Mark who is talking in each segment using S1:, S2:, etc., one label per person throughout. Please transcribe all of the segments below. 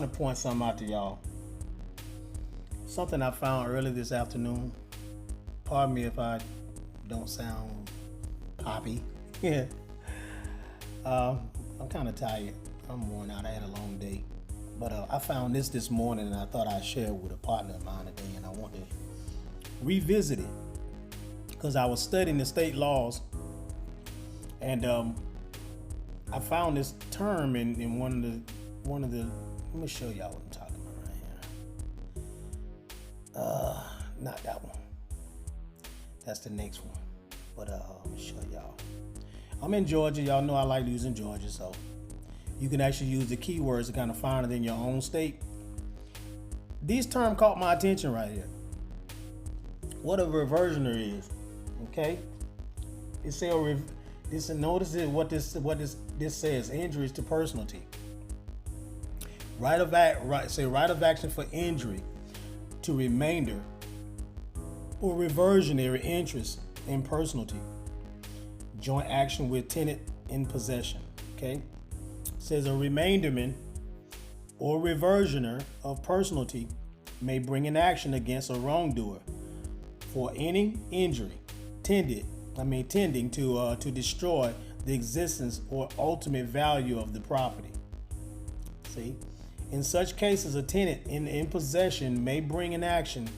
S1: to point something out to y'all. Something I found early this afternoon. Pardon me if I don't sound poppy. Yeah. I'm kind of tired. I'm worn out. I had a long day. But I found this morning, and I thought I'd share it with a partner of mine today, and I want to revisit it because I was studying the state laws, and I found this term in one of the. Let me show y'all what I'm talking about right here. Not that one. That's the next one. But let me show y'all. I'm in Georgia. Y'all know I like using Georgia, so you can actually use the keywords to kind of find it in your own state. These terms caught my attention right here. What a reversioner is, okay? It says notice it, what this says: injuries to personality. Right of action for injury to remainder or reversionary interest in personality. Joint action with tenant in possession. Okay. Says a remainderman or reversioner of personalty may bring an action against a wrongdoer for any injury tending to destroy the existence or ultimate value of the property. See, in such cases, a tenant in possession may bring an action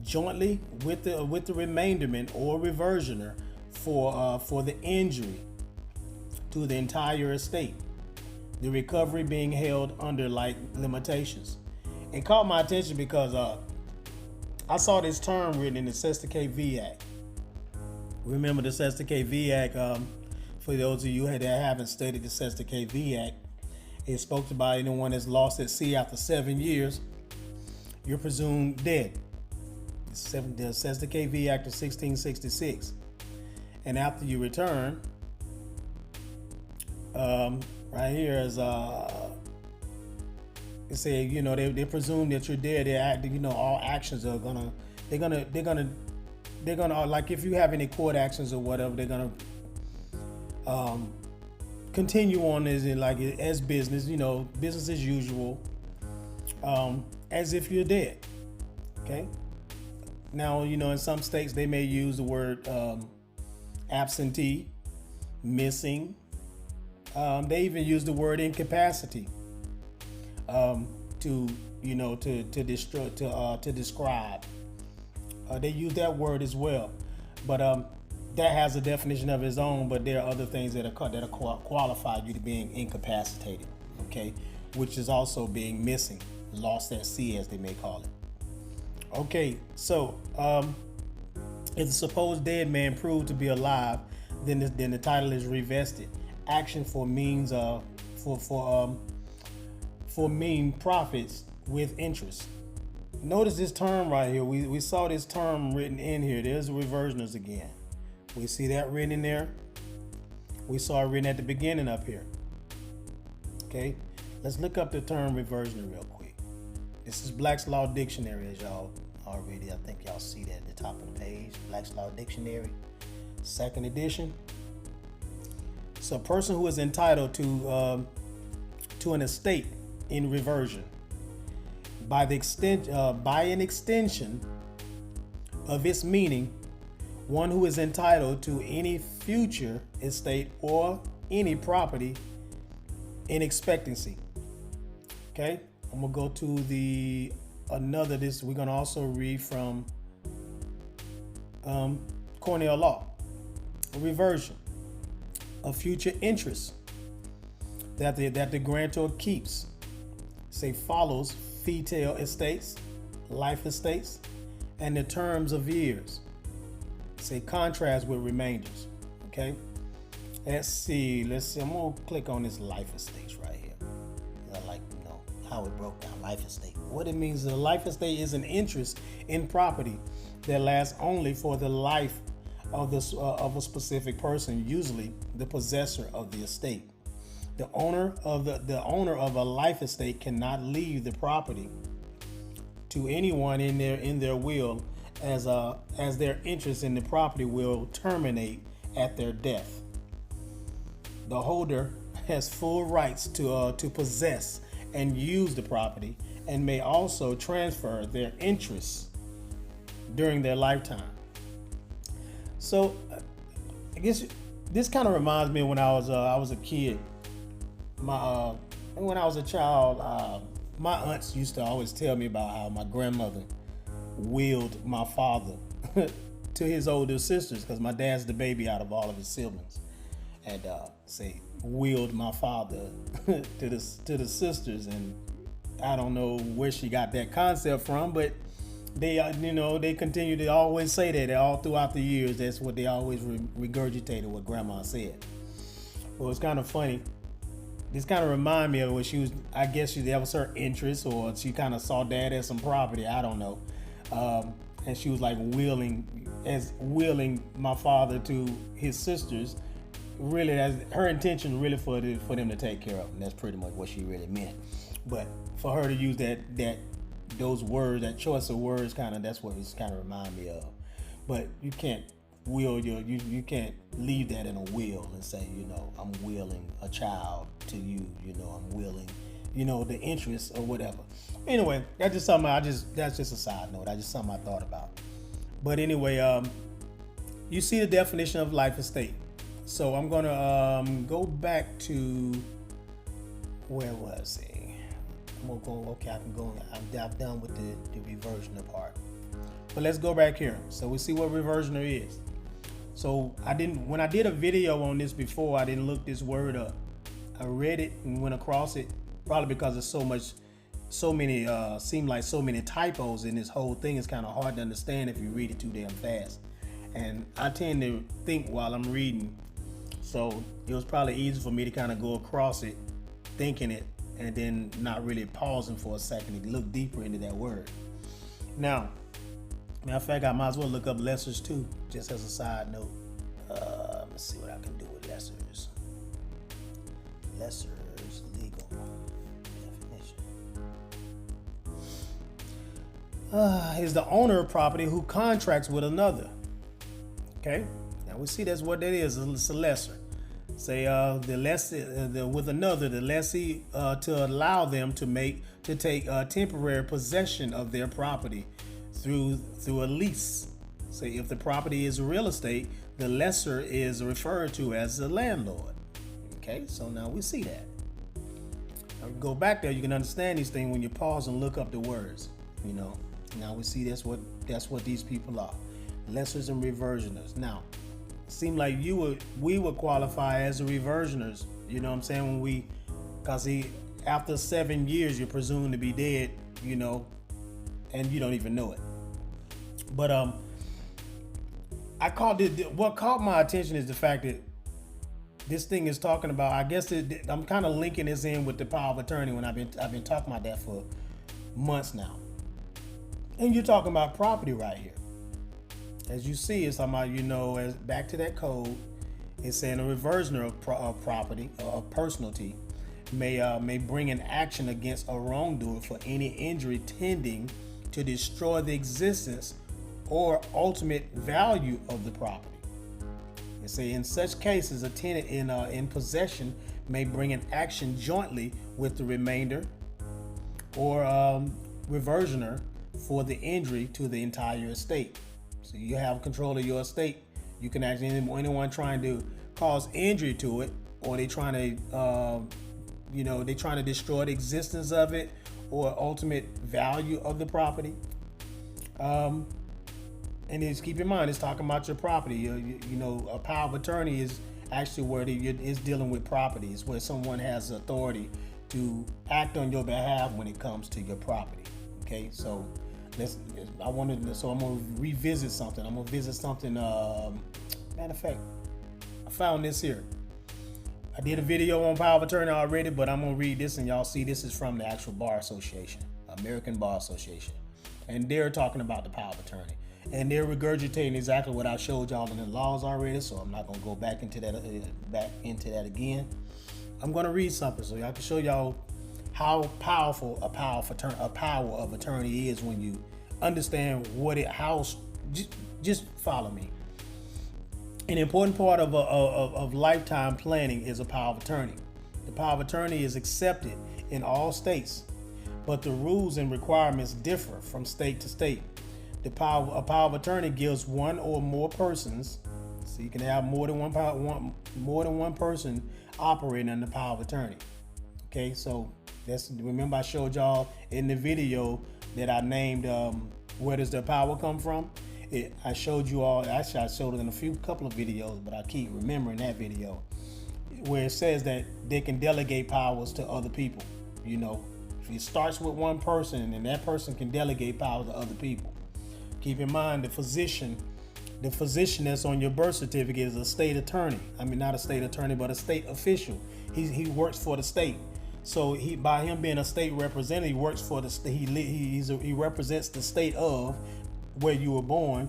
S1: jointly with the remainderman or reversioner for the injury to the entire estate, the recovery being held under like limitations. It caught my attention because I saw this term written in the Cestui Que Vie Act. Remember the Cestui Que Vie Act, for those of you that haven't studied the Cestui Que Vie Act, it spoke about anyone that's lost at sea after 7 years, you're presumed dead. The Cestui Que Vie Act of 1666. And after you return, right here is it say, they presume that you're dead. All actions are they're gonna like, if you have any court actions or whatever, they're gonna continue on as business, business as usual, as if you're dead. Okay. Now, in some states they may use the word absentee, missing. They even use the word incapacity to describe. They use that word as well, but that has a definition of its own. But there are other things that qualify you to being incapacitated, okay, which is also being missing, lost at sea, as they may call it. Okay, so if the supposed dead man proved to be alive, then the title is revested. Action for means for mean profits with interest. Notice this term right here. We saw this term written in here. There's the reversioners again. We see that written in there. We saw it written at the beginning up here. Okay, let's look up the term reversioner real quick. This is Black's Law Dictionary, as y'all already, I think y'all see that at the top of the page. Black's Law Dictionary, 2nd edition. So a person who is entitled to an estate in reversion by an extension of its meaning, one who is entitled to any future estate or any property in expectancy. Okay, I'm gonna go to we're gonna also read from Cornell Law. Reversion, a future interest that the grantor keeps, say, follows fetail estates, life estates, and the terms of years, say, contrast with remainders. Okay, let's see, I'm gonna click on this life estates right here. I like how it broke down life estate. What it means is a life estate is an interest in property that lasts only for the life of a specific person, usually the possessor of the estate. The owner of a life estate cannot leave the property to anyone in their will, as their interest in the property will terminate at their death. The holder has full rights to possess and use the property, and may also transfer their interests during their lifetime. So I guess this kind of reminds me of when I was a kid. When I was a child, my aunts used to always tell me about how my grandmother willed my father to his older sisters, because my dad's the baby out of all of his siblings, and say willed my father to the sisters. And I don't know where she got that concept from, but they continue to always say that all throughout the years. That's what they always regurgitated what grandma said. Well, it's kind of funny. This kind of remind me of when she was, I guess that was her interest, or she kind of saw dad as some property, I don't know. And she was like willing my father to his sisters. Really, that's her intention, really for them to take care of him. That's pretty much what she really meant. But for her to use those words, that choice of words, that's what it's kind of remind me of. But you can't will you can't leave that in a will and say, I'm willing a child to you, I'm willing, the interest or whatever. Anyway, that's just something that's just a side note. That's just something I thought about. But anyway, you see the definition of life estate. So I'm gonna go back to, where was he? I'm gonna go, okay, I can go, I'm done with the reversioner part. But let's go back here. So we see what reversioner is. So when I did a video on this before, I didn't look this word up. I read it and went across it, probably because there's seem like so many typos in this whole thing. It's kind of hard to understand if you read it too damn fast. And I tend to think while I'm reading. So it was probably easy for me to kind of go across it, thinking it, and then not really pausing for a second to look deeper into that word. Now, matter of fact, I might as well look up lessors too, just as a side note. Let's see what I can do with lessors. Lessors, legal definition. Is the owner of property who contracts with another. Okay, now we see that's what that is. It's a lesser. Say the lessee with another, the lessee to allow them to take temporary possession of their property through a lease. Say if the property is real estate, the lessor is referred to as the landlord. Okay, so now we see that. Now go back there, you can understand these things when you pause and look up the words. Now we see that's what these people are, lessors and reversioners. Now, it seemed like we would qualify as the reversioners. You know what I'm saying? Because after 7 years, you're presumed to be dead. And you don't even know it. But what caught my attention is the fact that this thing is talking about, I guess I'm kind of linking this in with the power of attorney when I've been talking about that for months now. And you're talking about property right here. As you see, it's talking about, as back to that code, it's saying a reversioner of property or personality may bring an action against a wrongdoer for any injury tending to destroy the existence or ultimate value of the property. It say in such cases, a tenant in possession may bring an action jointly with the remainder or reversioner for the injury to the entire estate. So you have control of your estate. You can actually, anyone trying to cause injury to it, or they trying to destroy the existence of it or ultimate value of the property. And just keep in mind, it's talking about your property. A power of attorney is actually where it's dealing with property. It's where someone has authority to act on your behalf when it comes to your property. Okay, so I'm gonna revisit something. I'm gonna visit something. Matter of fact, I found this here. I did a video on power of attorney already, but I'm gonna read this, and y'all see this is from the actual Bar Association, American Bar Association, and they're talking about the power of attorney, and they're regurgitating exactly what I showed y'all in the laws already. So I'm not gonna go back into that again. I'm gonna read something so I can show y'all how powerful a power of attorney is when you understand just follow me. An important part of lifetime planning is a power of attorney. The power of attorney is accepted in all states, but the rules and requirements differ from state to state. A power of attorney gives one or more persons, so you can have more than one person operating under power of attorney. Okay, so remember I showed y'all in the video that I named where does the power come from? I showed you all, actually I showed it in a couple of videos, but I keep remembering that video where it says that they can delegate powers to other people. You know, if it starts with one person and that person can delegate power to other people. Keep in mind the physician that's on your birth certificate is a state attorney. I mean, not a state attorney, but a state official. He works for the state. So by him being a state representative, he works for the state. He represents the state of where you were born.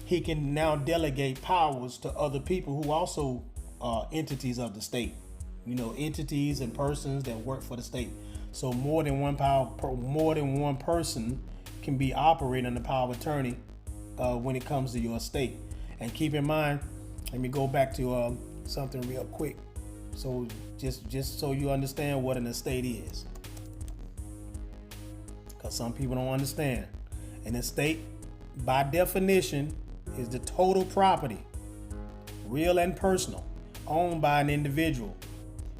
S1: He can now delegate powers to other people who also are entities of the state. You know, entities and persons that work for the state. So more than one person can be operating under power of attorney when it comes to your estate. And keep in mind, let me go back to something real quick. So just so you understand what an estate is, because some people don't understand. An estate, by definition, is the total property, real and personal, owned by an individual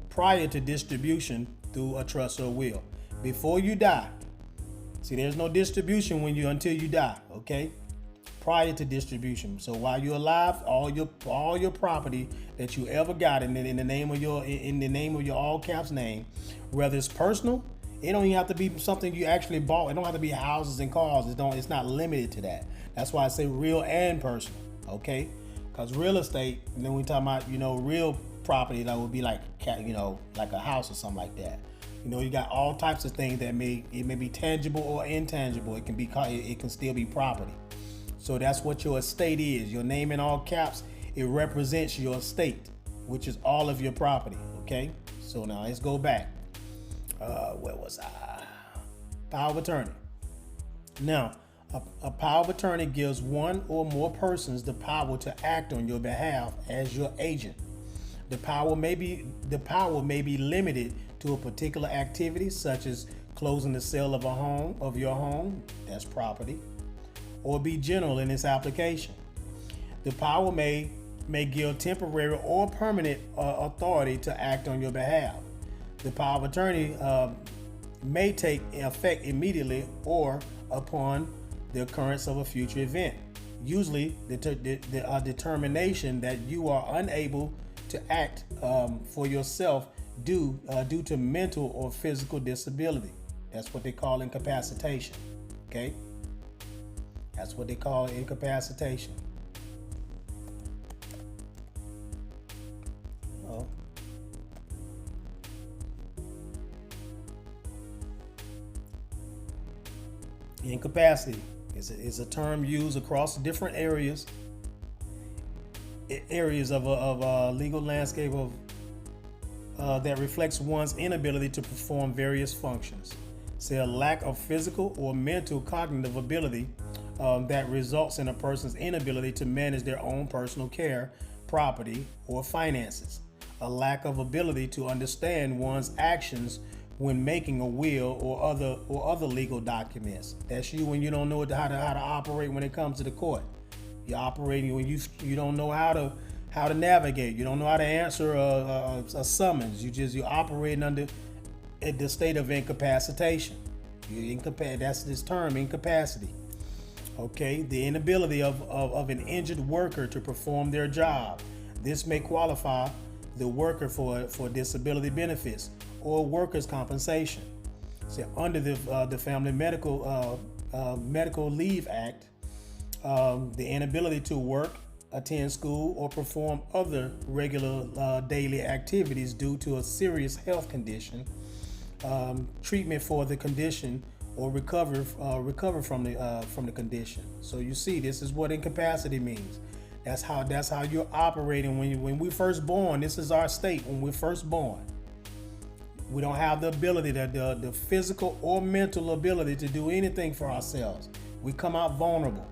S1: prior to distribution through a trust or will. Before you die, see, there's no distribution until you die, okay? Prior to distribution. So while you're alive, all your property that you ever got in the name of your all caps name, whether it's personal, it don't even have to be something you actually bought. It don't have to be houses and cars. It's not limited to that. That's why I say real and personal, okay? Because real estate, and then we talk about, real property that would be like a house or something like that. You got all types of things that may be tangible or intangible. It can still be property. So that's what your estate is. Your name in all caps, it represents your estate, which is all of your property. Okay. So now let's go back. Where was I? Power of attorney. Now, a power of attorney gives one or more persons the power to act on your behalf as your agent. The power may be limited to a particular activity, such as closing the sale of your home, that's property, or be general in its application. The power may give temporary or permanent authority to act on your behalf. The power of attorney may take effect immediately or upon the occurrence of a future event. Usually, the determination that you are unable to act for yourself due to mental or physical disability. That's what they call incapacitation. Okay? That's what they call incapacitation. Oh. Incapacity is a term used across different areas of a legal landscape that reflects one's inability to perform various functions. Say a lack of physical or mental cognitive ability that results in a person's inability to manage their own personal care, property, or finances. A lack of ability to understand one's actions when making a will or other legal documents. That's you when you don't know how to operate when it comes to the court. You're operating when you don't know how to navigate. You don't know how to answer a summons. You're operating under the state of incapacitation. That's this term, incapacity. Okay, the inability of an injured worker to perform their job. This may qualify the worker for disability benefits or workers' compensation. So under the Family Medical Leave Act, the inability to work, attend school, or perform other regular daily activities due to a serious health condition, treatment for the condition, or recover from the condition. So you see, this is what incapacity means. That's how you're operating when we first born. This is our state when we're first born. We don't have the ability, the physical or mental ability to do anything for ourselves. We come out vulnerable.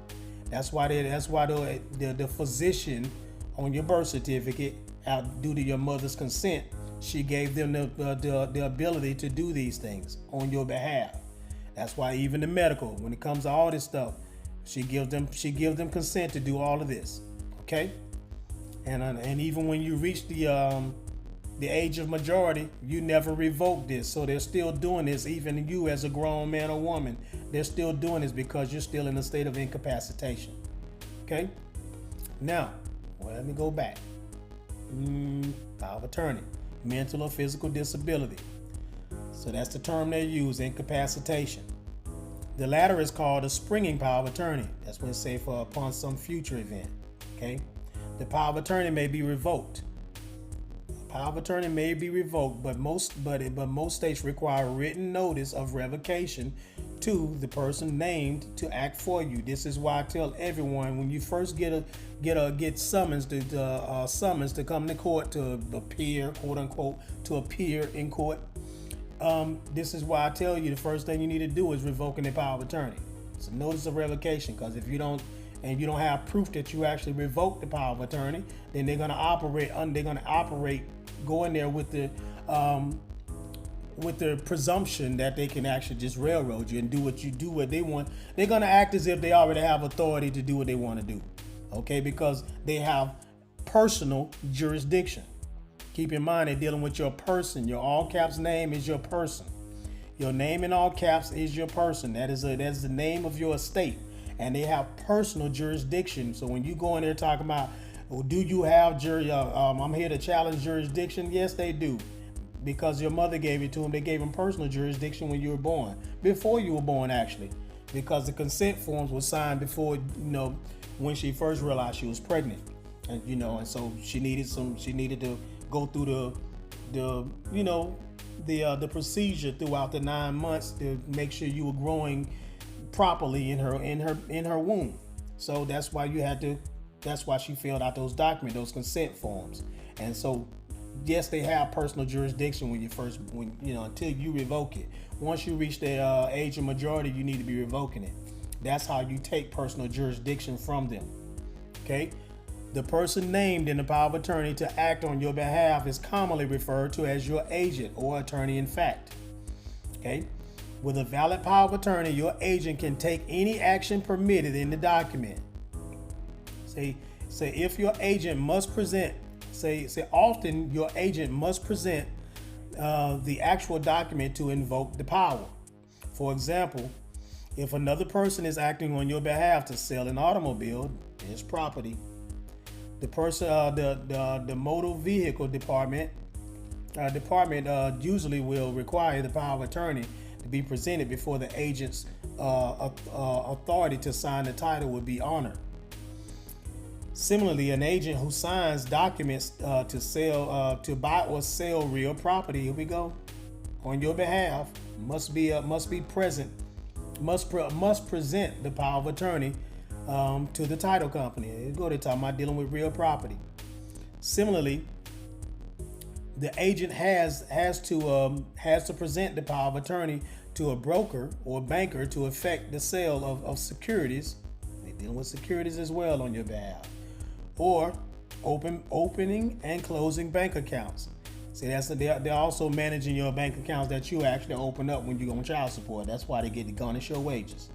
S1: That's why the physician on your birth certificate, due to your mother's consent, she gave them the ability to do these things on your behalf. That's why even the medical, when it comes to all this stuff, she gives them consent to do all of this. Okay, and even when you reach the age of majority, you never revoke this. So they're still doing this. Even you as a grown man or woman, they're still doing this because you're still in a state of incapacitation. Okay? Now, well, let me go back. Power of attorney, mental or physical disability. So that's the term they use, incapacitation. The latter is called a springing power of attorney. That's when it's say for upon some future event. Okay? The power of attorney may be revoked. Power of attorney may be revoked, but most states require written notice of revocation to the person named to act for you. This is why I tell everyone, when you first get summons to come to court to appear, quote unquote, to appear in court. This is why I tell you the first thing you need to do is revoking the power of attorney. It's a notice of revocation, because if you don't have proof that you actually revoked the power of attorney, then they're gonna operate go in there with the presumption that they can actually just railroad you and do what they want. They're gonna act as if they already have authority to do what they want to do. Okay, because they have personal jurisdiction. Keep in mind, they're dealing with your person. Your all caps name is your person. Your name in all caps is your person. That's the name of your estate. And they have personal jurisdiction. So when you go in there talking about, well, do you have I'm here to challenge jurisdiction? Yes, they do, because your mother gave it to them. They gave them personal jurisdiction when you were born, before you were born, actually, because the consent forms were signed before, when she first realized she was pregnant, and and so she needed to go through the procedure throughout the 9 months to make sure you were growing properly in her womb. So that's why she filled out those documents, those consent forms. And so yes, they have personal jurisdiction until you revoke it. Once you reach the age of majority, you need to be revoking it. That's how you take personal jurisdiction from them. Okay? The person named in the power of attorney to act on your behalf is commonly referred to as your agent or attorney in fact. Okay? With a valid power of attorney, your agent can take any action permitted in the document. Say if your agent must present, often your agent must present the actual document to invoke the power. For example, if another person is acting on your behalf to sell an automobile, his property, the person, the motor vehicle department usually will require the power of attorney to be presented before the agent's authority to sign the title would be honored. Similarly, an agent who signs documents to buy or sell real property, here we go, on your behalf must present the power of attorney to the title company. Here we go, they're talking about dealing with real property. Similarly, the agent has to present the power of attorney to a broker or banker to effect the sale of securities. They're dealing with securities as well on your behalf. Or opening and closing bank accounts. See, they're also managing your bank accounts that you actually open up when you go on child support. That's why they get to garnish your wages.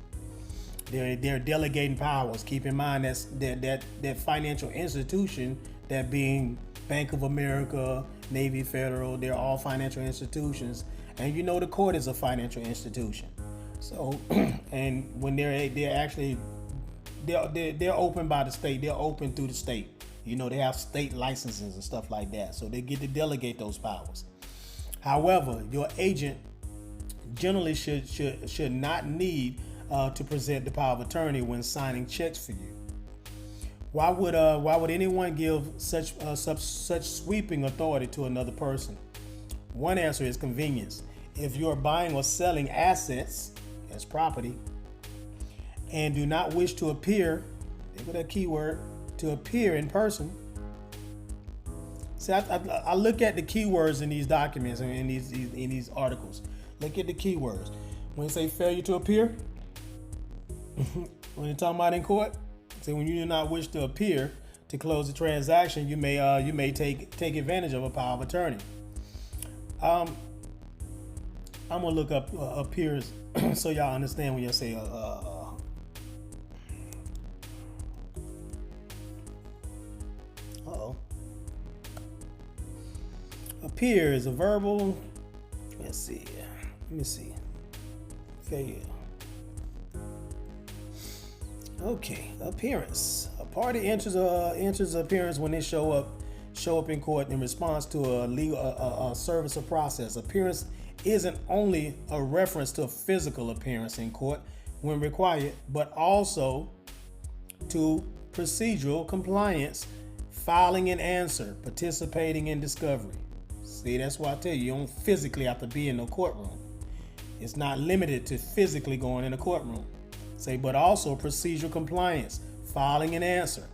S1: They're delegating powers. Keep in mind that financial institution, that being Bank of America, Navy Federal, they're all financial institutions. And the court is a financial institution. So, and when they're open by the state, they're open through the state. They have state licenses and stuff like that. So they get to delegate those powers. However, your agent generally should not need to present the power of attorney when signing checks for you. Why would anyone give such sweeping authority to another person? One answer is convenience. If you're buying or selling assets as property and do not wish to appear, think of that keyword, to appear in person. See, I look at the keywords in these documents and in these articles. Look at the keywords. When you say failure to appear, when you're talking about in court, see, when you do not wish to appear to close the transaction, you may take advantage of a power of attorney. I'm gonna look up appears so y'all understand when you say appear is a verbal. Let's see. Let me see. Fail. Okay, appearance. A party enters appearance when they show up in court in response to a legal service or process. Appearance isn't only a reference to a physical appearance in court when required, but also to procedural compliance, filing an answer, participating in discovery. See, that's why I tell you, you don't physically have to be in the courtroom. It's not limited to physically going in a courtroom. Say, but also procedural compliance, filing an answer.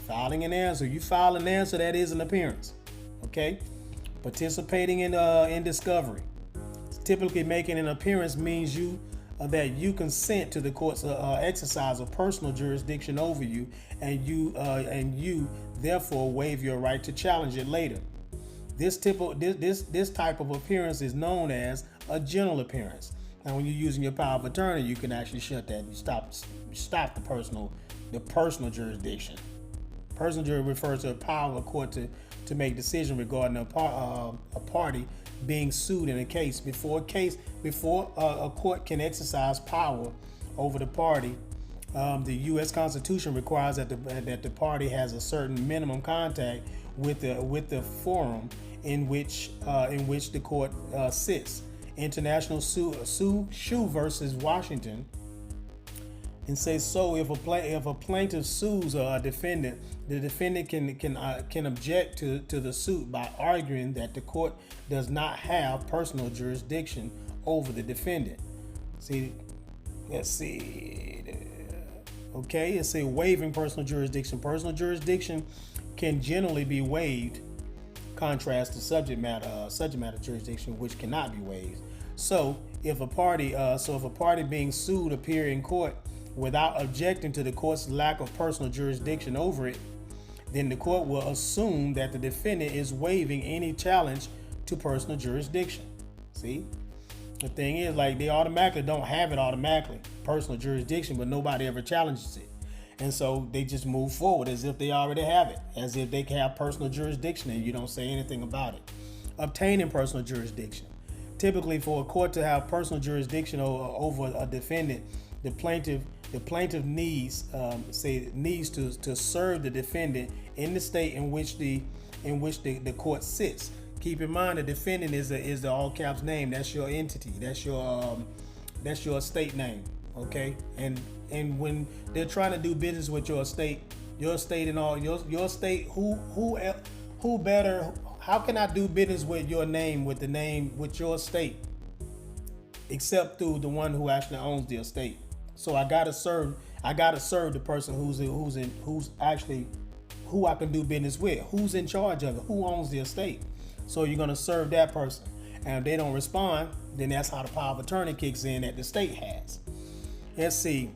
S1: Filing an answer. You file an answer, that is an appearance. Okay? Participating in discovery. Typically, making an appearance means that you consent to the court's exercise of personal jurisdiction over you, and you therefore waive your right to challenge it later. This type of appearance is known as a general appearance. Now, when you're using your power of attorney, you can actually shut that. You stop the personal jurisdiction. Personal jurisdiction refers to a power of a court to make decision regarding a party being sued in a case. Before a court can exercise power over the party, the U.S. Constitution requires that the party has a certain minimum contact with the forum in which the court sits. International Sue versus Washington, and say so if a plaintiff sues a defendant, the defendant can object to the suit by arguing that the court does not have personal jurisdiction over the defendant. See, let's see. Okay, it's a waiving personal jurisdiction. Personal jurisdiction can generally be waived, contrast to subject matter jurisdiction, which cannot be waived. So if a party being sued appear in court without objecting to the court's lack of personal jurisdiction over it, then the court will assume that the defendant is waiving any challenge to personal jurisdiction. See, the thing is, like, they automatically don't have it automatically, personal jurisdiction, but nobody ever challenges it. And so they just move forward as if they already have it, as if they can have personal jurisdiction and you don't say anything about it. Obtaining personal jurisdiction. Typically, for a court to have personal jurisdiction over a defendant, the plaintiff needs to serve the defendant in the state in which the court sits. Keep in mind, the defendant is the all caps name. That's your entity. That's your state name. Okay, and when they're trying to do business with your state and all your state, who better? How can I do business with your name, with your state, except through the one who actually owns the estate? So I gotta serve the person who I can do business with, who's in charge of it, who owns the estate. So you're gonna serve that person, and if they don't respond, then that's how the power of attorney kicks in that the state has. Let's see.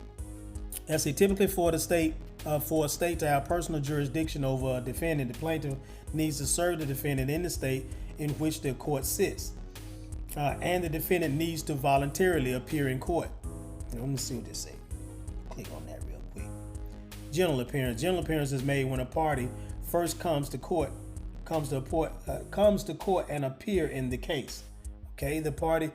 S1: Typically for a state to have personal jurisdiction over a defendant, the plaintiff needs to serve the defendant in the state in which the court sits, and the defendant needs to voluntarily appear in court. Let me see what this says. Click on that real quick. General appearance. General appearance is made when a party first comes to court and appear in the case. Okay, the party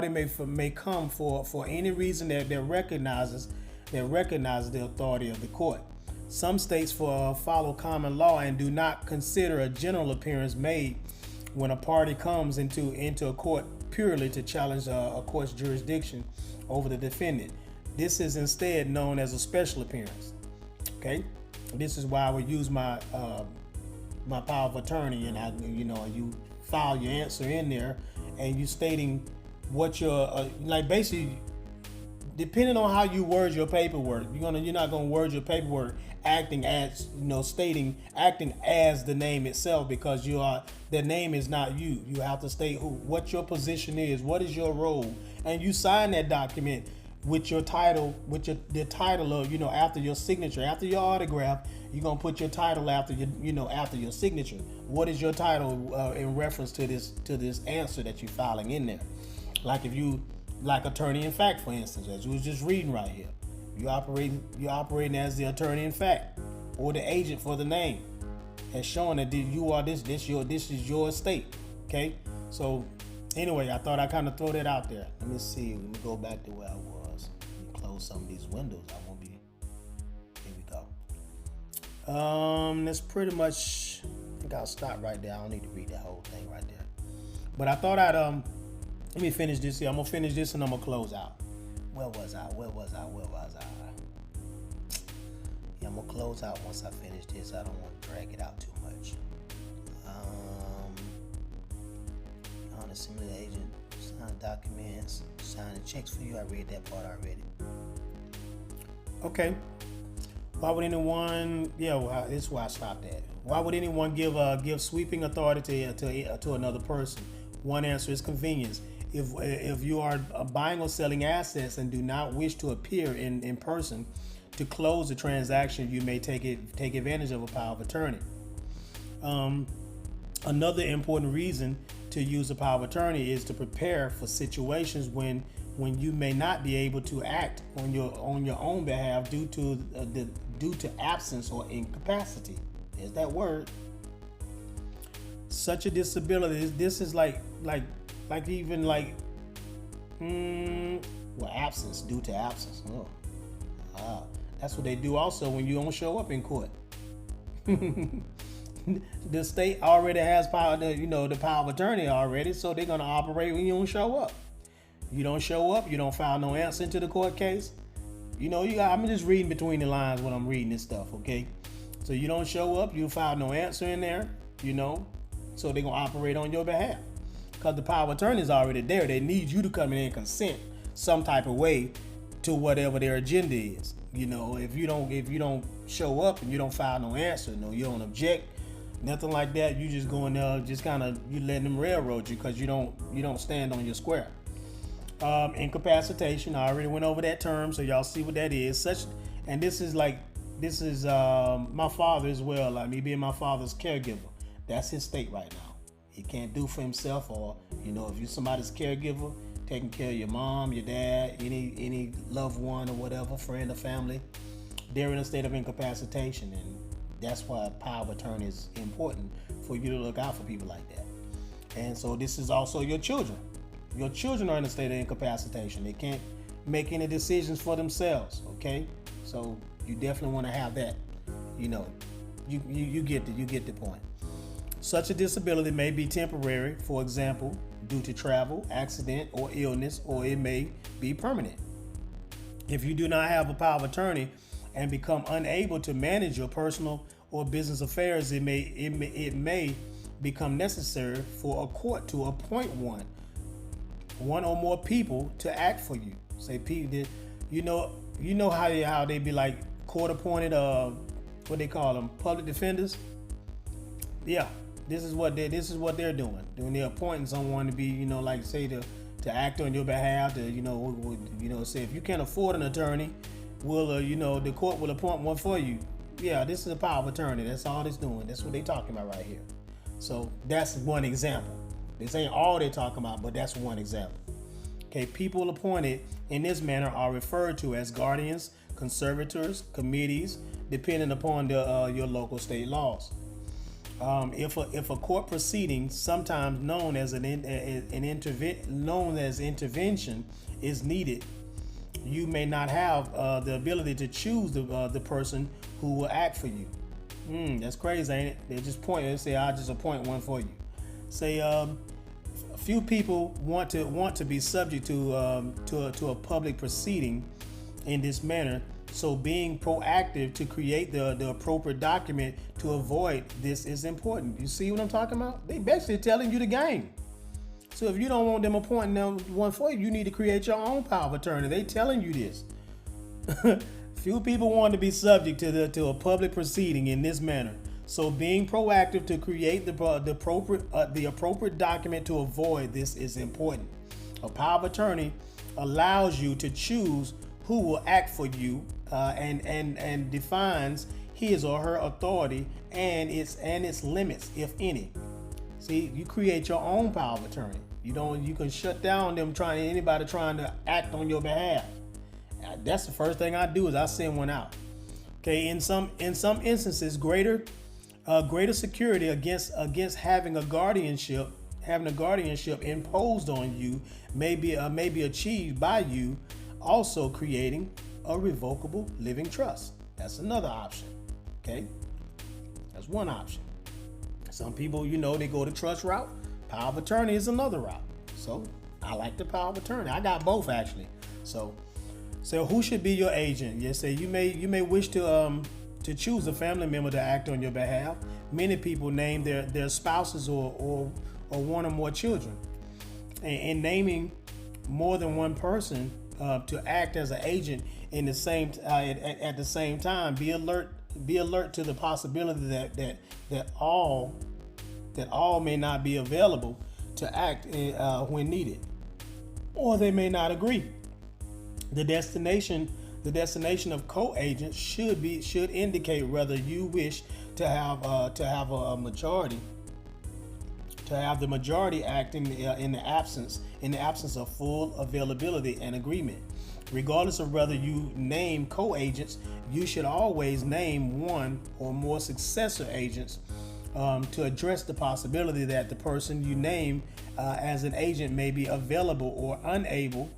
S1: may come for any reason that recognizes the authority of the court. Some states follow common law and do not consider a general appearance made when a party comes into a court purely to challenge a court's jurisdiction over the defendant. This is instead known as a special appearance. Okay, this is why I would use my power of attorney, and you file your answer in there, and you stating what your basically, depending on how you word your paperwork, you're not gonna word your paperwork acting as the name itself, because the name is not you. You have to state what your position is, what is your role, and you sign that document with your title, the title of, after your signature, after your autograph, you're gonna put your title after after your signature. What is your title in reference to this answer that you're filing in there? Like if you, like attorney in fact, for instance, as you was just reading right here, you're operating as the attorney in fact, or the agent for the name, as showing that you are this is your estate. Okay, so anyway, I thought I'd kind of throw that out there. Let me see. Let me go back to where I was. Let me close some of these windows. I won't be. Here we go. That's pretty much. I think I'll stop right there. I don't need to read the whole thing right there. But I thought I'd let me finish this here. I'm gonna finish this and I'm gonna close out. Where was I? Yeah, I'm gonna close out once I finish this. I don't want to drag it out too much. On a similar agent, sign documents, signing checks for you. I read that part already. Okay. Why would anyone? Yeah, well, this is where I stopped at. Why would anyone give sweeping authority to another person? One answer is convenience. If you are buying or selling assets and do not wish to appear in person to close the transaction, you may take advantage of a power of attorney. Another important reason to use a power of attorney is to prepare for situations when you may not be able to act on your own behalf due to absence or incapacity. There's that word. Such a disability. This is like absence, due to absence. Oh. That's what they do also when you don't show up in court. The state already has power, the power of attorney already, so they're gonna operate when you don't show up. You don't show up, you don't file no answer into the court case. I'm just reading between the lines when I'm reading this stuff, okay? So you don't show up, you file no answer in there, so they're gonna operate on your behalf. Because the power of attorney is already there. They need you to come in and consent some type of way to whatever their agenda is. If you don't show up and you don't file no answer, you don't object, nothing like that, you just going there, just kind of you letting them railroad you because you don't stand on your square. Incapacitation, I already went over that term, so y'all see what that is. This is my father as well. Like me being my father's caregiver, that's his state right now. He can't do for himself, or if you're somebody's caregiver, taking care of your mom, your dad, any loved one or whatever, friend or family, they're in a state of incapacitation, and that's why power of attorney is important for you to look out for people like that. And so this is also your children. Your children are in a state of incapacitation. They can't make any decisions for themselves. Okay, so you definitely want to have that. You get the point. Such a disability may be temporary, for example, due to travel, accident, or illness, or it may be permanent. If you do not have a power of attorney and become unable to manage your personal or business affairs, it may become necessary for a court to appoint one or more people to act for you. Say, how they be like court appointed, what they call them, public defenders. Yeah. This is what they're doing. When they're appointing someone to be, like say to act on your behalf, to say if you can't afford an attorney, the court will appoint one for you. Yeah, this is a power of attorney. That's all it's doing. That's what they're talking about right here. So that's one example. This ain't all they're talking about, but that's one example. Okay, people appointed in this manner are referred to as guardians, conservators, committees, depending upon your local state laws. If a court proceeding, sometimes known as intervention, is needed, you may not have the ability to choose the person who will act for you. That's crazy, ain't it? They just point and say, "I'll just appoint one for you." Say, a few people want to be subject to a public proceeding in this manner. So being proactive to create the appropriate document to avoid this is important. You see what I'm talking about? They basically telling you the game. So if you don't want them appointing one for you, you need to create your own power of attorney. They telling you this. Few people want to be subject to a public proceeding in this manner. So being proactive to create the appropriate document to avoid this is important. A power of attorney allows you to choose who will act for you, and defines his or her authority and its limits, if any. See, you create your own power of attorney. You can shut down anybody trying to act on your behalf. That's the first thing I do is I send one out. Okay, in some instances, greater security against having a guardianship imposed on you may be achieved by you also creating a revocable living trust. That's another option. Okay, that's one option. Some people, they go the trust route. Power of attorney is another route. So I like the power of attorney. I got both actually. So who should be your agent? Yes, say you may wish to choose a family member to act on your behalf. Many people name their spouses or one or more children. And naming more than one person to act as an agent in the same at the same time, be alert to the possibility that all may not be available to act when needed, or they may not agree. The destination of co-agents should indicate whether you wish to have the majority acting in the absence of full availability and agreement. Regardless of whether you name co-agents, you should always name one or more successor agents to address the possibility that the person you name as an agent may be available or unable.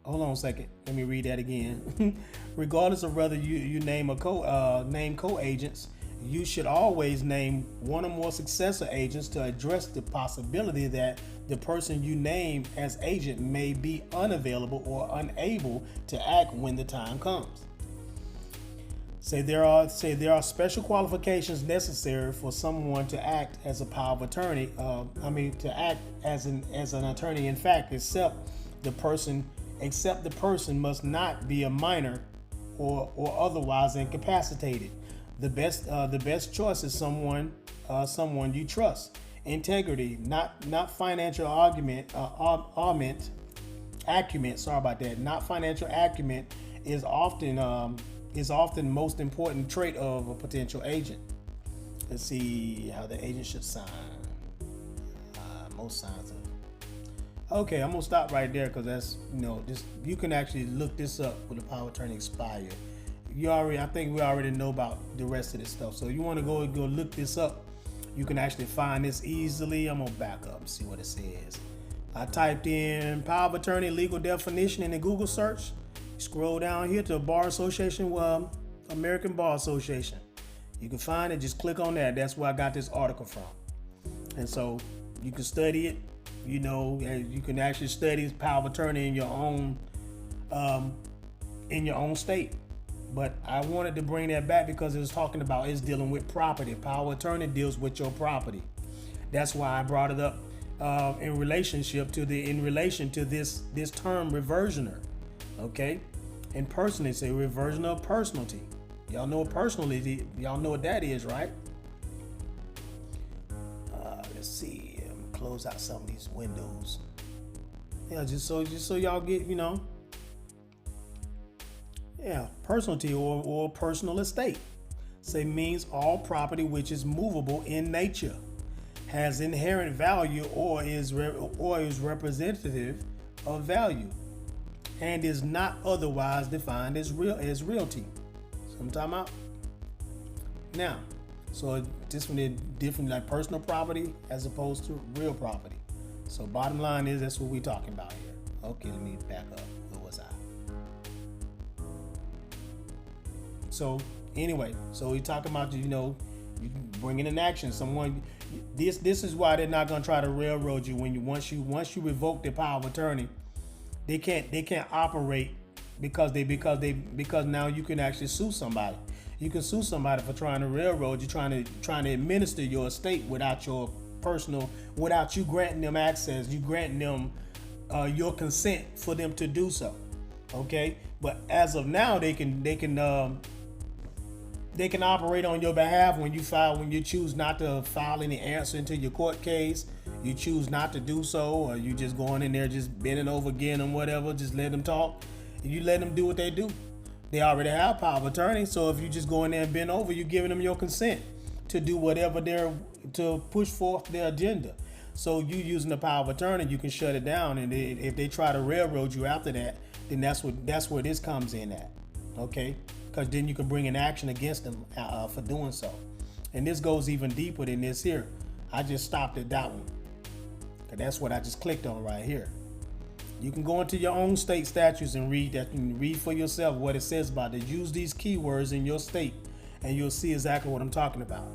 S1: Hold on a second. Let me read that again. Regardless of whether you name co-agents, you should always name one or more successor agents to address the possibility that the person you name as agent may be unavailable or unable to act when the time comes. There are special qualifications necessary for someone to act as a power of attorney. To act as an attorney. In fact, except the person must not be a minor or otherwise incapacitated. The best choice is someone you trust. Integrity, not financial acumen. Sorry about that. Not financial acumen is often most important trait of a potential agent. Let's see how the agent should sign. Most signs of. Okay, I'm gonna stop right there because that's you can actually look this up when the power of attorney expire. I think we already know about the rest of this stuff. So you want to go look this up. You can actually find this easily. I'm gonna back up and see what it says. I typed in power of attorney legal definition in the Google search. Scroll down here to Bar Association, American Bar Association. You can find it. Just click on that. That's where I got this article from. And so you can study it. And you can actually study power of attorney in your own state. But I wanted to bring that back because it's dealing with property. Power of attorney deals with your property. That's why I brought it up in relation to this term reversioner. Okay, and personally, say reversion of personality. Y'all know what that is, right? Let's see. I'm gonna close out some of these windows. Yeah, just so y'all get personality or personal estate. Say means all property which is movable in nature, has inherent value or is representative of value, and is not otherwise defined as realty. So I'm talking about now. So this one is different, like personal property as opposed to real property. So bottom line is that's what we're talking about here. Okay, let me back up. Where was I? So anyway, so we're talking about you bringing in action someone. This is why they're not gonna try to railroad you once you revoke the power of attorney. They can't operate because now you can actually sue somebody. You can sue somebody for trying to railroad you, trying to administer your estate without you granting them access, you granting them your consent for them to do so. Okay, but as of now, they can They can operate on your behalf when you choose not to file any answer into your court case. You choose not to do so, or you just going in there just bending over again and whatever, just let them talk. And you let them do what they do. They already have power of attorney, so if you just go in there and bend over, you're giving them your consent to do whatever to push forth their agenda. So you using the power of attorney, you can shut it down, and if they try to railroad you after that, then that's where this comes in at, okay? Because then you can bring an action against them for doing so. And this goes even deeper than this here. I just stopped at that one, because that's what I just clicked on right here. You can go into your own state statutes and read that, and read for yourself what it says about it. Use these keywords in your state, and you'll see exactly what I'm talking about.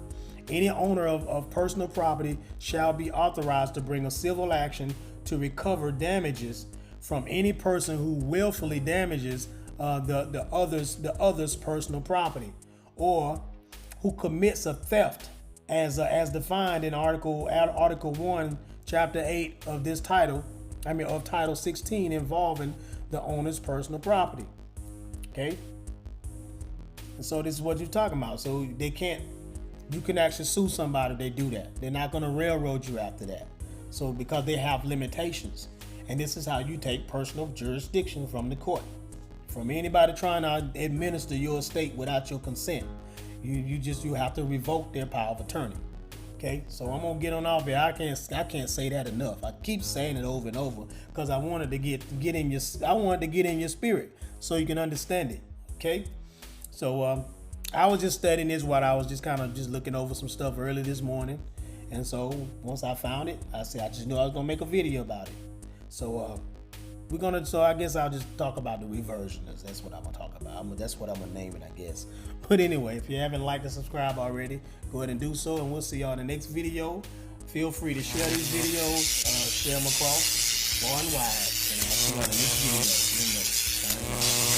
S1: Any owner of personal property shall be authorized to bring a civil action to recover damages from any person who willfully damages the other's personal property, or who commits a theft as defined in Article 1, Chapter 8 of this title. Of Title 16, involving the owner's personal property. Okay. And so this is what you're talking about. So you can actually sue somebody if they do that. They're not going to railroad you after that. So because they have limitations. And this is how you take personal jurisdiction from the court. From anybody trying to administer your estate without your consent. You have to revoke their power of attorney. Okay, so I'm gonna get on off here. I can't say that enough. I keep saying it over and over because I wanted to get in your spirit so you can understand it. Okay, so I was just studying this while I was just kind of just looking over some stuff early this morning, and so once I found it, I just knew I was gonna make a video about it. So I guess I'll just talk about the reversioners. That's what I'm gonna talk about. That's what I'm gonna name it, I guess. But anyway, if you haven't liked and subscribed already, go ahead and do so, and we'll see y'all in the next video. Feel free to share these videos, share them across far and wide, and I'll see y'all in the next video.